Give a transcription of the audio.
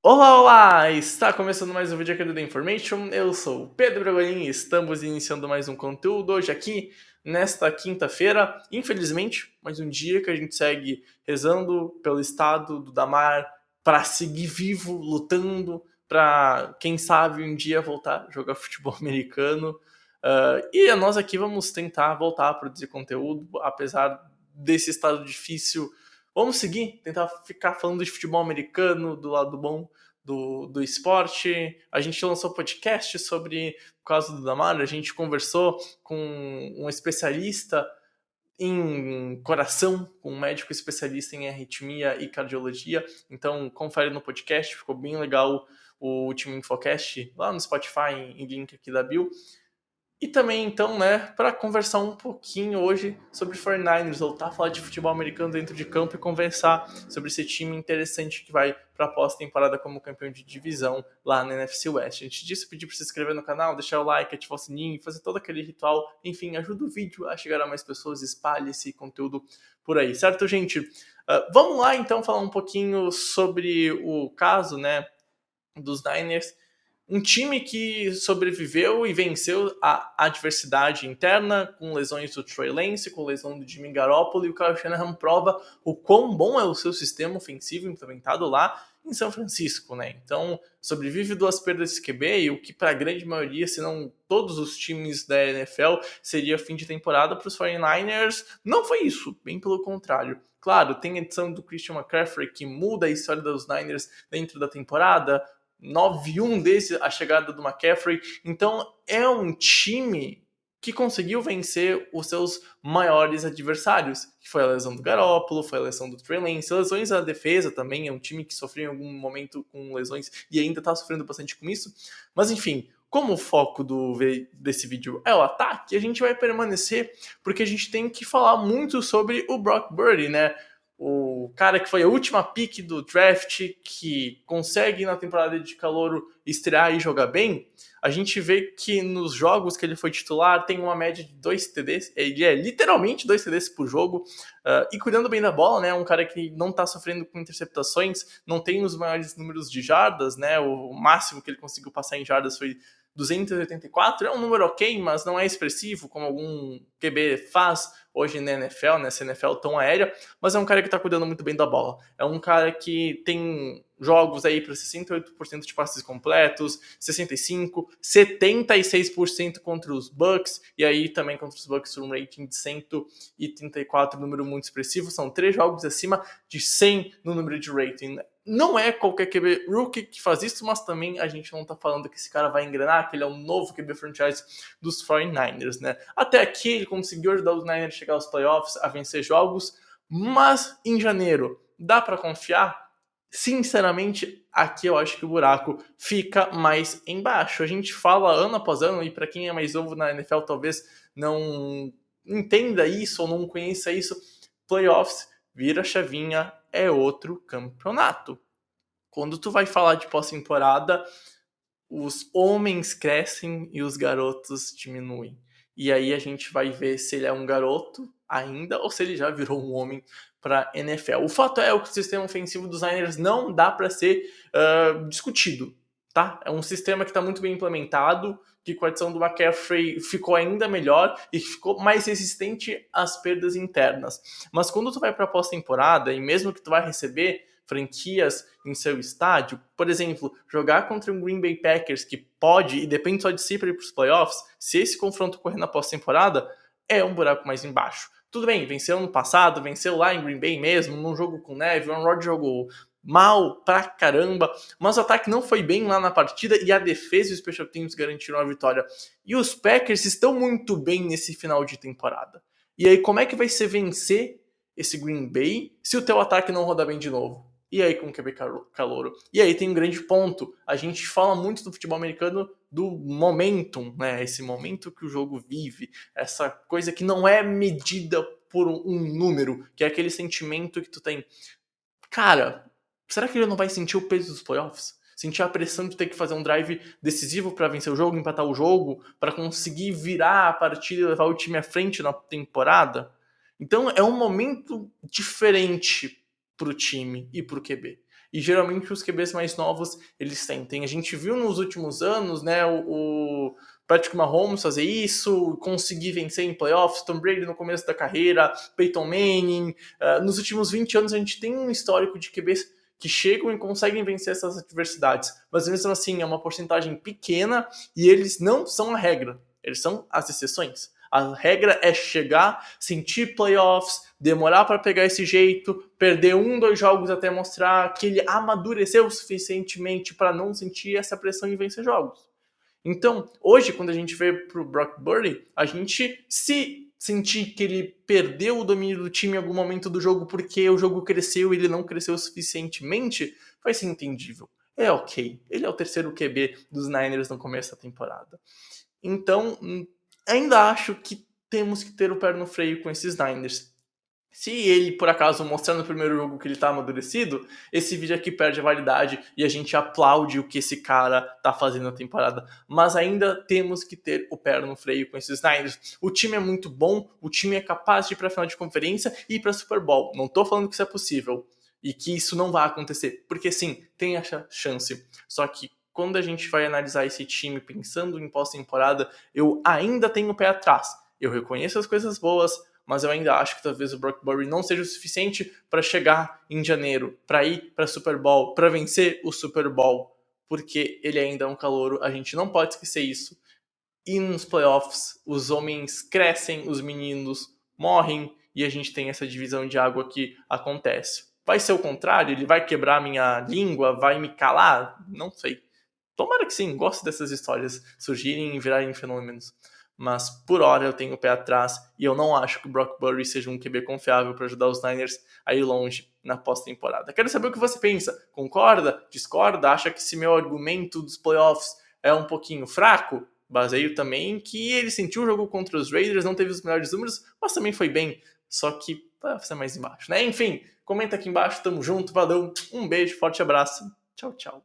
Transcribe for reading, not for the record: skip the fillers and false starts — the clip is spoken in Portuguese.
Olá, olá! Está começando mais um vídeo aqui do The Information. Eu sou o Pedro Bragolin e estamos iniciando mais um conteúdo hoje aqui nesta quinta-feira. Infelizmente, mais um dia que a gente segue rezando pelo estado do Damar para seguir vivo, lutando para, quem sabe, um dia voltar a jogar futebol americano. E nós aqui vamos tentar voltar a produzir conteúdo, apesar desse estado difícil. Vamos seguir, tentar ficar falando de futebol americano, do lado bom do esporte. A gente lançou podcast sobre o caso do Damar, a gente conversou com um especialista em coração, com um médico especialista em arritmia e cardiologia. Então, confere no podcast, ficou bem legal o último Infocast lá no Spotify, em link aqui da bio. E também, então, né, para conversar um pouquinho hoje sobre 49ers, voltar a falar de futebol americano dentro de campo e conversar sobre esse time interessante que vai para a pós-temporada como campeão de divisão lá na NFC West. Antes disso, pedir para se inscrever no canal, deixar o like, ativar o sininho, fazer todo aquele ritual. Enfim, ajuda o vídeo a chegar a mais pessoas, espalhe esse conteúdo por aí, certo, gente? Vamos lá, então, falar um pouquinho sobre o caso, né, dos Niners. Um time que sobreviveu e venceu a adversidade interna, com lesões do Trey Lance, com lesão do Jimmy Garoppolo, e o Kyle Shanahan prova o quão bom é o seu sistema ofensivo implementado lá em São Francisco, né? Então, sobrevive duas perdas de QB, e o que para a grande maioria, se não todos os times da NFL, seria fim de temporada para os 49ers, não foi isso, bem pelo contrário. Claro, tem a edição do Christian McCaffrey que muda a história dos Niners dentro da temporada, 9-1 desde a chegada do McCaffrey. Então é um time que conseguiu vencer os seus maiores adversários, que foi a lesão do Garoppolo, foi a lesão do Trey Lance, lesões na defesa também, é um time que sofreu em algum momento com lesões e ainda está sofrendo bastante com isso. Mas enfim, como o foco desse vídeo é o ataque, a gente vai permanecer porque a gente tem que falar muito sobre o Brock Purdy, né? O cara que foi a última pick do draft, que consegue na temporada de calouro estrear e jogar bem. A gente vê que nos jogos que ele foi titular tem uma média de 2 TDs, ele é literalmente 2 TDs por jogo, e cuidando bem da bola, né? Um cara que não tá sofrendo com interceptações, não tem os maiores números de jardas, né? O máximo que ele conseguiu passar em jardas foi 284, é um número ok, mas não é expressivo, como algum QB faz hoje na NFL, nessa NFL tão aérea, mas é um cara que tá cuidando muito bem da bola. É um cara que tem jogos aí para 68% de passes completos, 65%, 76% contra os Bucks, e aí também contra os Bucks um rating de 134, número muito expressivo, são 3 jogos acima de 100 no número de rating. Não é qualquer QB rookie que faz isso, mas também a gente não tá falando que esse cara vai engrenar, que ele é um novo QB franchise dos 49ers, né? Até aqui ele conseguiu ajudar os Niners a chegar aos playoffs, a vencer jogos, mas em janeiro dá para confiar? Sinceramente, aqui eu acho que o buraco fica mais embaixo. A gente fala ano após ano, e para quem é mais novo na NFL talvez não entenda isso ou não conheça isso, playoffs, vira chavinha, é outro campeonato. Quando tu vai falar de pós-temporada, os homens crescem e os garotos diminuem. E aí a gente vai ver se ele é um garoto ainda ou se ele já virou um homem para NFL. O fato é que o sistema ofensivo dos Niners não dá para ser discutido, tá? É um sistema que está muito bem implementado, que com a adição do McCaffrey ficou ainda melhor e ficou mais resistente às perdas internas. Mas quando tu vai para a pós-temporada, e mesmo que tu vai receber franquias em seu estádio, por exemplo, jogar contra um Green Bay Packers que pode, e depende só de si para ir para os playoffs, se esse confronto ocorrer na pós-temporada, é um buraco mais embaixo. Tudo bem, venceu no passado, venceu lá em Green Bay mesmo, num jogo com neve, o Aaron Rodgers jogou mal pra caramba, mas o ataque não foi bem lá na partida e a defesa e os special teams garantiram a vitória. E os Packers estão muito bem nesse final de temporada. E aí, como é que vai ser vencer esse Green Bay se o teu ataque não rodar bem de novo? E aí com o QB calouro? E aí tem um grande ponto. A gente fala muito do futebol americano do momentum, né? Esse momento que o jogo vive, essa coisa que não é medida por um número, que é aquele sentimento que tu tem. Cara, será que ele não vai sentir o peso dos playoffs? Sentir a pressão de ter que fazer um drive decisivo para vencer o jogo, empatar o jogo, para conseguir virar a partida e levar o time à frente na temporada? Então é um momento diferente pro time e pro QB. E geralmente os QBs mais novos, eles tentem. A gente viu nos últimos anos, né, o Patrick Mahomes fazer isso, conseguir vencer em playoffs, Tom Brady no começo da carreira, Peyton Manning. Nos últimos 20 anos a gente tem um histórico de QBs que chegam e conseguem vencer essas adversidades. Mas mesmo assim, é uma porcentagem pequena e eles não são a regra, eles são as exceções. A regra é chegar, sentir playoffs, demorar para pegar esse jeito, perder 2 jogos até mostrar que ele amadureceu suficientemente para não sentir essa pressão e vencer jogos. Então, hoje, quando a gente vê pro Brock Purdy, a gente se sentir que ele perdeu o domínio do time em algum momento do jogo porque o jogo cresceu e ele não cresceu suficientemente, vai ser entendível. É ok. Ele é o terceiro QB dos Niners no começo da temporada. Então, ainda acho que temos que ter o pé no freio com esses Niners. Se ele, por acaso, mostrar no primeiro jogo que ele tá amadurecido, esse vídeo aqui perde a validade e a gente aplaude o que esse cara tá fazendo na temporada. Mas ainda temos que ter o pé no freio com esses Niners. O time é muito bom, o time é capaz de ir pra final de conferência e ir pra Super Bowl. Não tô falando que isso é possível e que isso não vai acontecer, porque sim, tem essa chance. Só que quando a gente vai analisar esse time pensando em pós-temporada, eu ainda tenho o pé atrás. Eu reconheço as coisas boas, mas eu ainda acho que talvez o Brock Purdy não seja o suficiente para chegar em janeiro, para ir para Super Bowl, para vencer o Super Bowl, porque ele ainda é um calouro, a gente não pode esquecer isso. E nos playoffs, os homens crescem, os meninos morrem, e a gente tem essa divisão de água que acontece. Vai ser o contrário? Ele vai quebrar minha língua? Vai me calar? Não sei. Tomara que sim, gosto dessas histórias surgirem e virarem fenômenos. Mas por hora eu tenho o pé atrás e eu não acho que o Brock Purdy seja um QB confiável para ajudar os Niners a ir longe na pós-temporada. Quero saber o que você pensa. Concorda? Discorda? Acha que esse meu argumento dos playoffs é um pouquinho fraco? Baseio também que ele sentiu o jogo contra os Raiders, não teve os melhores números, mas também foi bem. Só que vai ser mais embaixo, né? Enfim, comenta aqui embaixo, tamo junto, valeu, um beijo, forte abraço, tchau, tchau.